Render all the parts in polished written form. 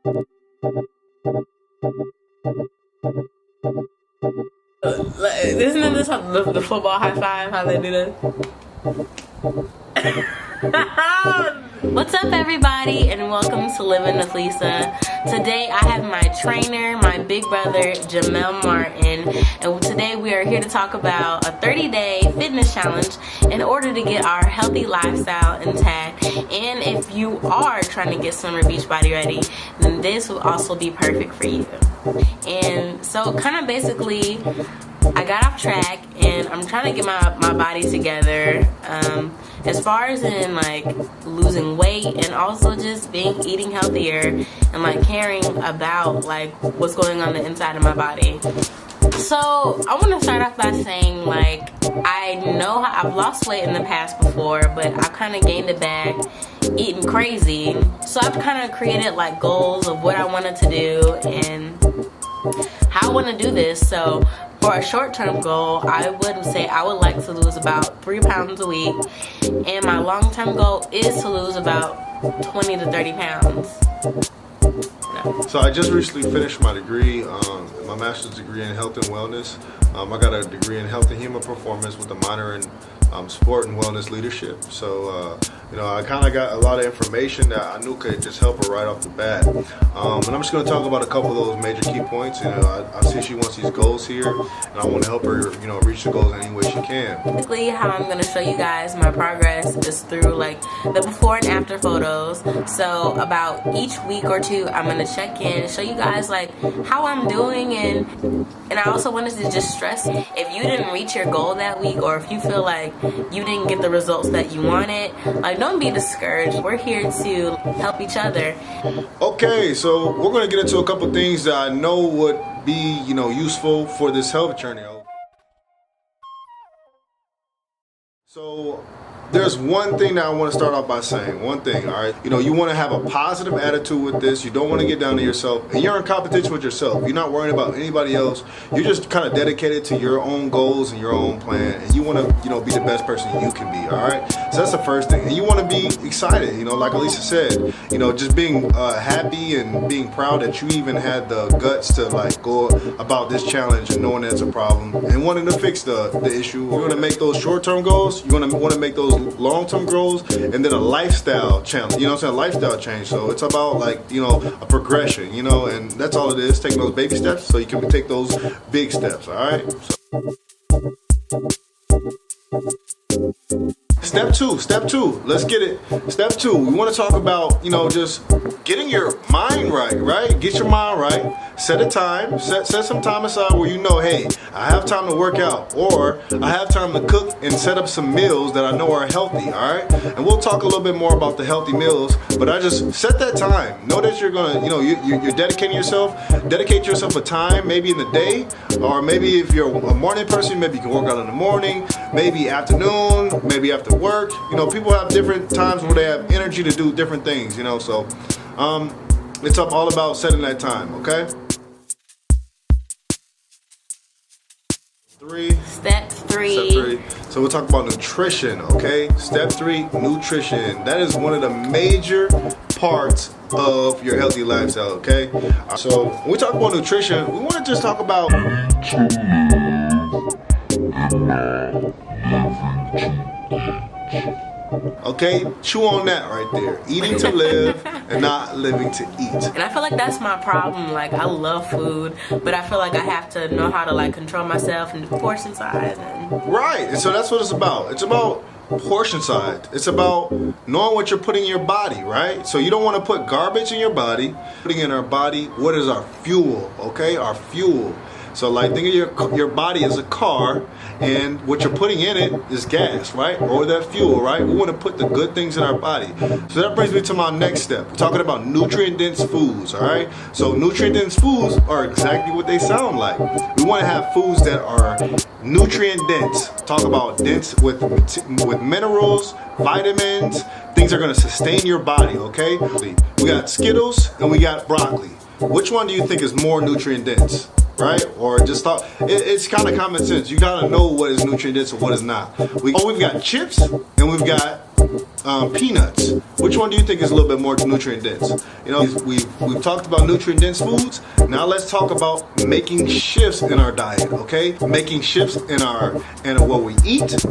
Isn't it this the football high five? How they do that? What's up, everybody, and welcome to Living with Lisa. Today I have my trainer, my big brother, Jamel Martin, and today we are here to talk about a 30-day fitness challenge in order to get our healthy lifestyle intact. And if you are trying to get summer beach body ready, then this will also be perfect for you. And so kind of basically, I got off track and I'm trying to get my body together, as far as in like losing weight and also just eating healthier and like caring about like what's going on the inside of my body. So I want to start off by saying, like, I know I've lost weight in the past before, but I kind of gained it back eating crazy. So I've kind of created like goals of what I wanted to do and how I want to do this. So for a short-term goal, I would say I would like to lose about 3 pounds a week, and my long-term goal is to lose about 20 to 30 pounds. No. So I just recently finished my degree, my master's degree in health and wellness. I got a degree in health and human performance with a minor in sport and wellness leadership. So you know, I kind of got a lot of information that I knew could just help her right off the bat. And I'm just going to talk about a couple of those major key points. You know, I see she wants these goals here, and I want to help her, you know, reach the goals any way she can. Basically, how I'm going to show you guys my progress is through like the before and after photos. So about each week or two, I'm going to check in, show you guys like how I'm doing, and I also wanted to just stress, if you didn't reach your goal that week, or if you feel like you didn't get the results that you wanted, like, don't be discouraged. We're here to help each other. Okay, so we're going to get into a couple things that I know would be, you know, useful for this health journey. So there's one thing that I want to start off by saying. One thing, all right? You know, you want to have a positive attitude with this. You don't want to get down to yourself. And you're in competition with yourself. You're not worrying about anybody else. You're just kind of dedicated to your own goals and your own plan. And you want to, you know, be the best person you can be, all right? So that's the first thing. And you want to be excited, you know, like Alysa said. You know, just being happy and being proud that you even had the guts to, like, go about this challenge and knowing that it's a problem and wanting to fix the issue. You're going to make those short-term goals. You're going to want to make those long-term goals, and then a lifestyle challenge, you know what I'm saying, lifestyle change. So it's about, like, you know, a progression, you know, and that's all it is, taking those baby steps so you can take those big steps, all right? Step two, let's get it. Step two, we want to talk about, you know, just getting your mind right? Get your mind right. Set a time, set some time aside where you know, hey, I have time to work out, or I have time to cook and set up some meals that I know are healthy, all right? And we'll talk a little bit more about the healthy meals, but I just set that time. Know that you're gonna, you know, you're dedicating yourself. Dedicate yourself a time, maybe in the day, or maybe if you're a morning person, maybe you can work out in the morning, maybe afternoon, maybe after work. You know, people have different times where they have energy to do different things, you know, so it's all about setting that time, okay? Step three. So we'll talk about nutrition, okay? Step 3, nutrition. That is one of the major parts of your healthy lifestyle, okay? So when we talk about nutrition, we want to just talk about okay, chew on that right there. Eating to live and not living to eat. And I feel like that's my problem. Like, I love food, but I feel like I have to know how to, like, control myself and the portion size. Right, and so that's what it's about. It's about portion size. It's about knowing what you're putting in your body, right? So you don't want to put garbage in your body. Putting in our body, what is our fuel, okay? Our fuel. So, like, think of your body as a car, and what you're putting in it is gas, right? Or that fuel, right? We want to put the good things in our body. So that brings me to my next step. We're talking about nutrient-dense foods, all right? So nutrient-dense foods are exactly what they sound like. We want to have foods that are nutrient-dense. Talk about dense with minerals, vitamins, things that are going to sustain your body, okay? We got Skittles and we got broccoli. Which one do you think is more nutrient-dense? Right? Or just thought it's kind of common sense. You gotta know what is nutrient dense and what is not. We've got chips and we've got peanuts. Which one do you think is a little bit more nutrient dense? You know, we've talked about nutrient dense foods. Now let's talk about making shifts in our diet, okay? Making shifts in what we eat,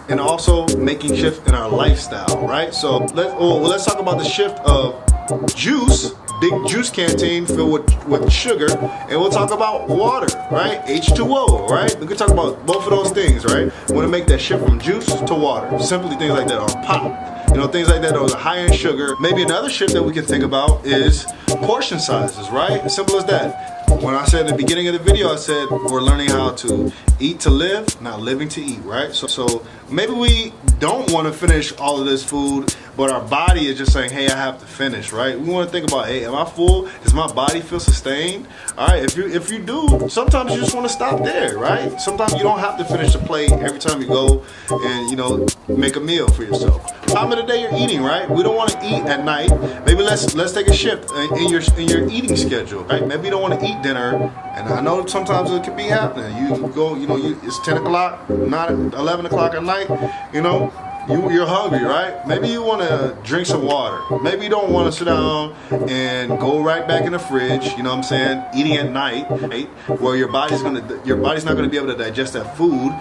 and also making shifts in our lifestyle, right? So let's talk about the shift of juice, big juice canteen filled with sugar, and we'll talk about water, right? H2O, right? We can talk about both of those things, right? We want to make that shift from juice to water. Simply things like that, or pop. You know, things like that are high in sugar. Maybe another shift that we can think about is portion sizes, right? As simple as that. When I said at the beginning of the video, I said we're learning how to eat to live, not living to eat, right? So maybe we don't want to finish all of this food, but our body is just saying, hey, I have to finish, right? We want to think about, hey, am I full? Does my body feel sustained? All right, if you do, sometimes you just want to stop there, right? Sometimes you don't have to finish the plate every time you go and, you know, make a meal for yourself. Time of the day you're eating, right? We don't want to eat at night. Maybe let's take a shift in your eating schedule, right? Maybe you don't want to eat dinner, and I know sometimes it can be happening. You go, you know, it's 10 o'clock, not 11 o'clock at night, you know. You're hungry, right? Maybe you want to drink some water. Maybe you don't want to sit down and go right back in the fridge. You know what I'm saying? Eating at night, right? Where your body's not gonna be able to digest that food.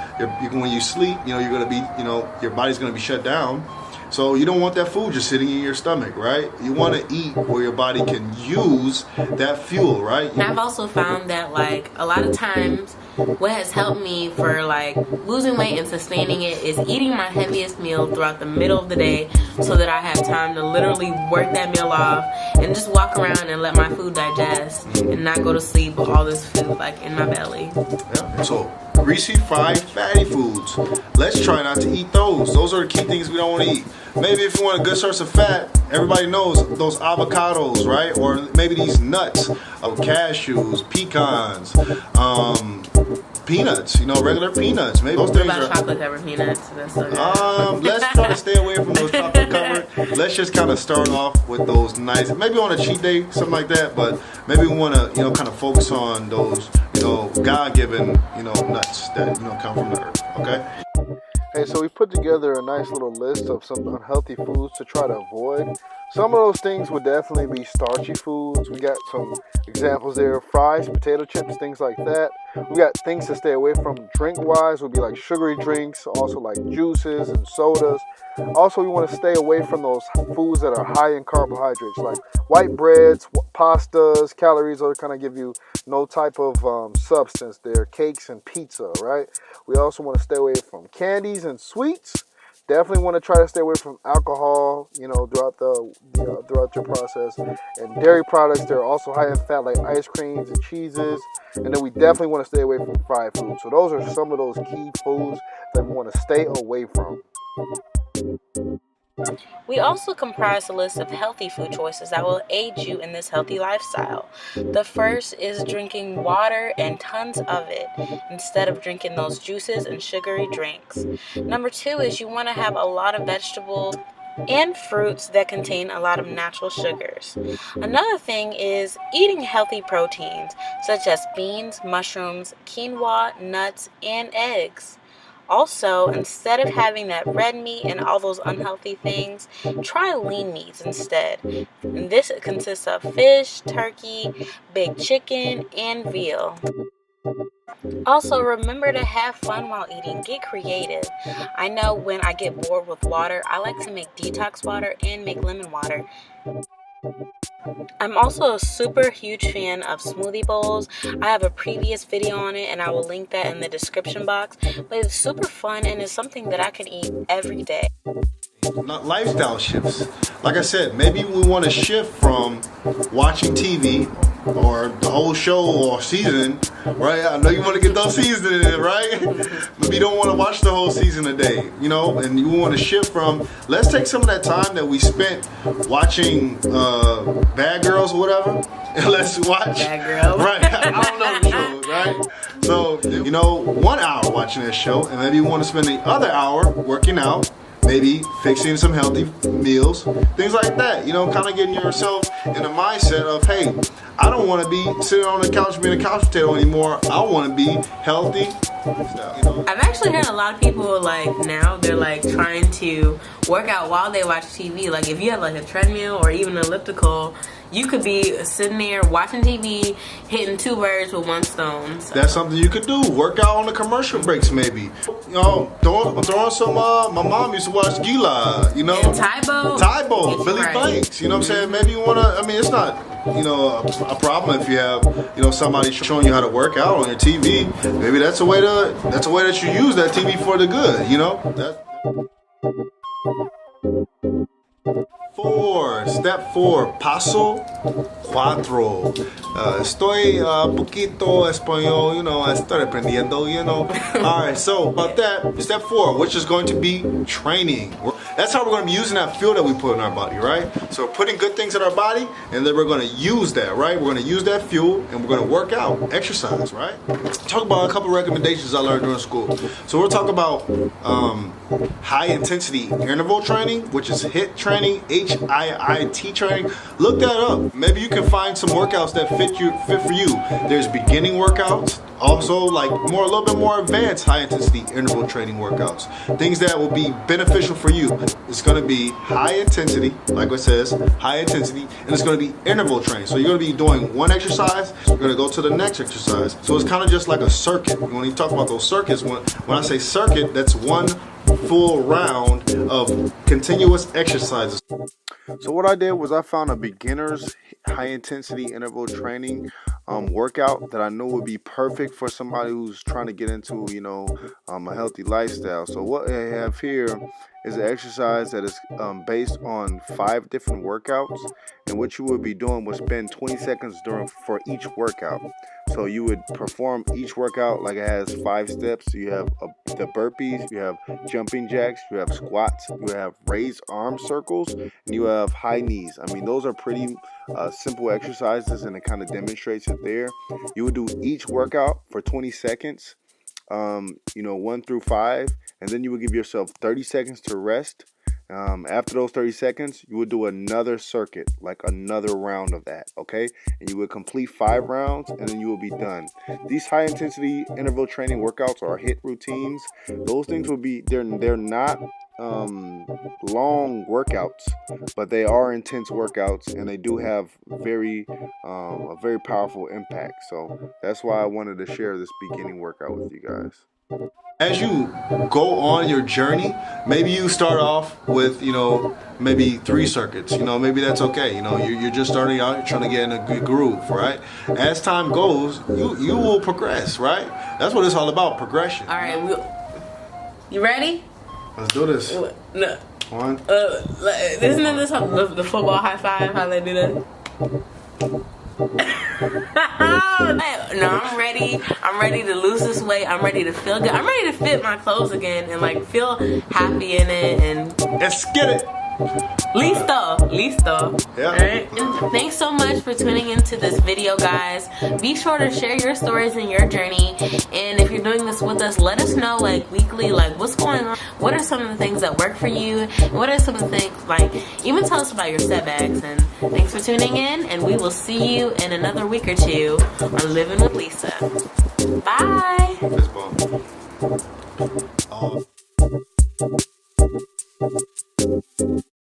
When you sleep, you know, you're gonna be, you know, your body's gonna be shut down. So you don't want that food just sitting in your stomach, right? You want to eat where your body can use that fuel, right? And I've also found that, like, a lot of times what has helped me for like losing weight and sustaining it is eating my heaviest meal throughout the middle of the day, so that I have time to literally work that meal off and just walk around and let my food digest and not go to sleep with all this food like in my belly. Yeah. So greasy, fried, fatty foods, let's try not to eat those. Those are the key things we don't want to eat. Maybe if you want a good source of fat, everybody knows those avocados, right? Or maybe these nuts of cashews, pecans, peanuts, you know, regular peanuts. Maybe those things are chocolate covered peanuts. That's so good. Let's try to stay away from those chocolate covered. Let's just kind of start off with those nice, maybe on a cheat day, something like that. But maybe we want to, you know, kind of focus on those, you know, God-given, you know, nuts that, you know, come from the earth. Okay. Hey, so we put together a nice little list of some unhealthy foods to try to avoid. Some of those things would definitely be starchy foods. We got some examples there: fries, potato chips, things like that. We got things to stay away from drink-wise would be like sugary drinks, also like juices and sodas. Also, we want to stay away from those foods that are high in carbohydrates, like white breads, pastas, calories, or kind of give you no type of substance there, cakes and pizza, right? We also want to stay away from candies and sweets. Definitely want to try to stay away from alcohol, you know, throughout your process. And dairy products, they're also high in fat, like ice creams and cheeses. And then we definitely want to stay away from fried food. So those are some of those key foods that we want to stay away from. We also comprise a list of healthy food choices that will aid you in this healthy lifestyle. The first is drinking water and tons of it instead of drinking those juices and sugary drinks. Number 2 is you want to have a lot of vegetables and fruits that contain a lot of natural sugars. Another thing is eating healthy proteins such as beans, mushrooms, quinoa, nuts, and eggs. Also, instead of having that red meat and all those unhealthy things, try lean meats instead. And this consists of fish, turkey, big chicken, and veal. Also, remember to have fun while eating. Get creative. I know when I get bored with water, I like to make detox water and make lemon water. I'm also a super huge fan of smoothie bowls. I have a previous video on it and I will link that in the description box. But it's super fun and it's something that I can eat every day. Not lifestyle shifts. Like I said, maybe we want to shift from watching TV or the whole show or season, right? I know you want to get those seasons in it, right? Maybe you don't want to watch the whole season a day, you know, and you want to shift from, let's take some of that time that we spent watching Bad Girls or whatever, and let's watch Bad Girls. Right, I don't know the show, right? So, you know, 1 hour watching that show, and maybe you want to spend the other hour working out, maybe fixing some healthy meals, things like that. You know, kind of getting yourself in the mindset of, hey, I don't want to be sitting on the couch being a couch potato anymore. I want to be healthy. You know? I've actually heard a lot of people like now they're like trying to work out while they watch TV. Like if you have like a treadmill or even an elliptical, you could be sitting there watching TV, hitting two birds with one stone. So. That's something you could do. Work out on the commercial breaks, maybe. You know, throwing some. My mom used to watch Gila. You know, and Tybo, Billy right. Banks. You know what I'm saying? Maybe you wanna. I mean, it's not. You know, a problem if you have, you know, somebody showing you how to work out on your TV. Maybe that's a way that you use that TV for the good. You know. Step 4, paso 4. Estoy poquito español, you know, estoy aprendiendo, you know. All right, so about that, step 4, which is going to be training. That's how we're going to be using that fuel that we put in our body, right? So we're putting good things in our body, and then we're going to use that, right? We're going to use that fuel, and we're going to work out, exercise, right? Talk about a couple recommendations I learned during school. So we'll talk about high intensity interval training, which is HIIT training, HIIT training. Look that up. Maybe you can find some workouts that fit for you. There's beginning workouts, also like a little bit more advanced high intensity interval training workouts. Things that will be beneficial for you. It's going to be high intensity, like it says, high intensity, and it's going to be interval training. So you're going to be doing one exercise, you're going to go to the next exercise. So it's kind of just like a circuit. When you talk about those circuits, when I say circuit, that's one full round of continuous exercises. So what I did was I found a beginner's high intensity interval training workout that I know would be perfect for somebody who's trying to get into, you know, a healthy lifestyle. So what I have here is an exercise that is based on 5 different workouts, and what you would be doing was spend 20 seconds for each workout. So you would perform each workout like it has 5 steps. You have the burpees, you have jumping jacks, you have squats, you have raised arm circles, and you have high knees. I mean, those are pretty simple exercises, and it kind of demonstrates it there. You would do each workout for 20 seconds, you know, 1 through 5, and then you would give yourself 30 seconds to rest. After those 30 seconds, you would do another circuit, like another round of that, okay? And you would complete 5 rounds, and then you will be done. These high intensity interval training workouts are HIIT routines. Those things will be, they're not long workouts, but they are intense workouts, and they do have a very powerful impact. So that's why I wanted to share this beginning workout with you guys. As you go on your journey, maybe you start off with, you know, maybe 3 circuits. You know, maybe that's okay. You know, you're just starting out, you're trying to get in a good groove, right? As time goes, you will progress, right? That's what it's all about, progression. All right, you ready? Let's do this. No. One. Isn't this the football high five? How they do that? No, I'm ready. I'm ready to lose this weight. I'm ready to feel good. I'm ready to fit my clothes again and like feel happy in it. And let's get it. Listo. Yeah. Alright. And thanks so much for tuning into this video, guys. Be sure to share your stories and your journey. And if you're doing this with us, let us know like weekly, like what's going on. What are some of the things that work for you? And what are some of the things, like, even tell us about your setbacks. And thanks for tuning in, and we will see you in another week or two on Living with Lysa. Bye. Fist bump.